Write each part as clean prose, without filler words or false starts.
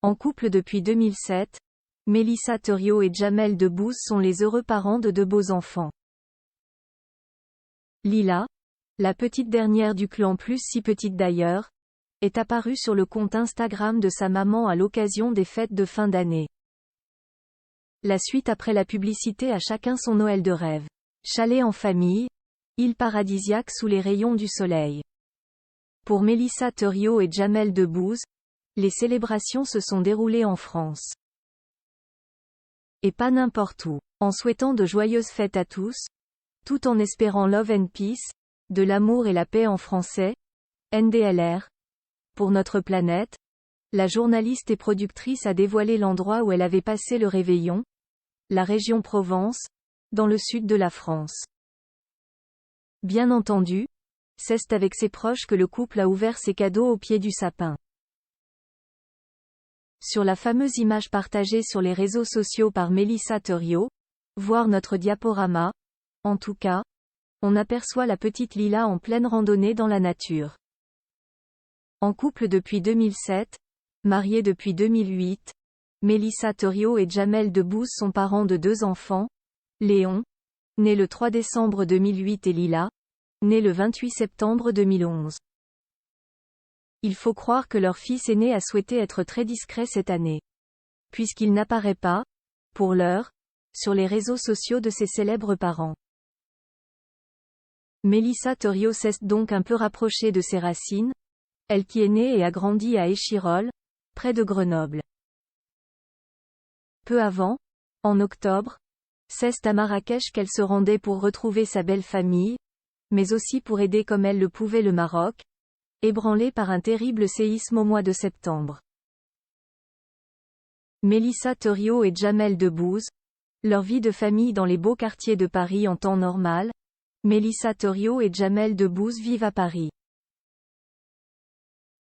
En couple depuis 2007, Mélissa Theriot et Jamel Debbouze sont les heureux parents de deux beaux enfants. Lila, la petite dernière du clan plus si petite d'ailleurs, est apparue sur le compte Instagram de sa maman à l'occasion des fêtes de fin d'année. La suite après la publicité à chacun son Noël de rêve. Chalet en famille, île paradisiaque sous les rayons du soleil. Pour Mélissa Theriot et Jamel Debbouze, les célébrations se sont déroulées en France. Et pas n'importe où. En souhaitant de joyeuses fêtes à tous, tout en espérant love and peace, de l'amour et la paix en français, NDLR. Pour notre planète, la journaliste et productrice a dévoilé l'endroit où elle avait passé le réveillon, la région Provence, dans le sud de la France. Bien entendu, c'est avec ses proches que le couple a ouvert ses cadeaux au pied du sapin. Sur la fameuse image partagée sur les réseaux sociaux par Mélissa Theriot, voir notre diaporama, en tout cas, on aperçoit la petite Lila en pleine randonnée dans la nature. En couple depuis 2007, mariés depuis 2008, Mélissa Theriot et Jamel Debbouze sont parents de deux enfants, Léon, né le 3 décembre 2008 et Lila, né le 28 septembre 2011. Il faut croire que leur fils aîné a souhaité être très discret cette année. Puisqu'il n'apparaît pas, pour l'heure, sur les réseaux sociaux de ses célèbres parents. Mélissa Theriot s'est donc un peu rapprochée de ses racines, elle qui est née et a grandi à Échirolles, près de Grenoble. Peu avant, en octobre, c'est à Marrakech qu'elle se rendait pour retrouver sa belle famille, mais aussi pour aider comme elle le pouvait le Maroc, ébranlé par un terrible séisme au mois de septembre. Mélissa Theriot et Jamel Debbouze, leur vie de famille dans les beaux quartiers de Paris en temps normal, Mélissa Theriot et Jamel Debbouze vivent à Paris.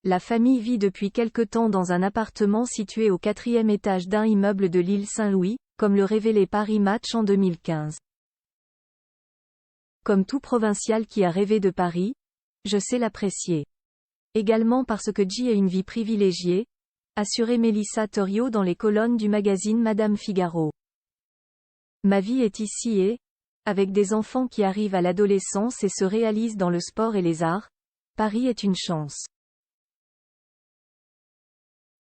La famille vit depuis quelque temps dans un appartement situé au 4e étage d'un immeuble de l'île Saint-Louis, comme le révélait Paris Match en 2015. Comme tout provincial qui a rêvé de Paris, je sais l'apprécier. Également parce que J a une vie privilégiée, assurait Mélissa Theriot dans les colonnes du magazine Madame Figaro. Ma vie est ici et, avec des enfants qui arrivent à l'adolescence et se réalisent dans le sport et les arts, Paris est une chance.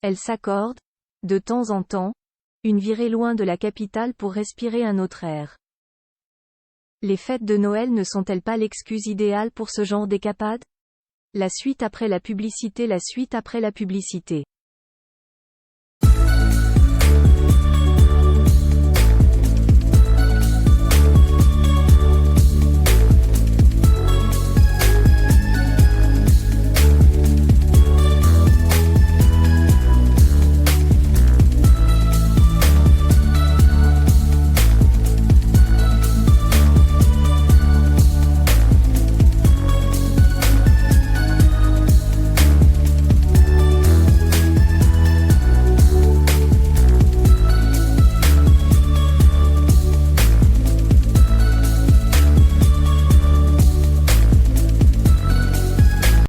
Elle s'accorde, de temps en temps, une virée loin de la capitale pour respirer un autre air. Les fêtes de Noël ne sont-elles pas l'excuse idéale pour ce genre d'escapade ? La suite après la publicité.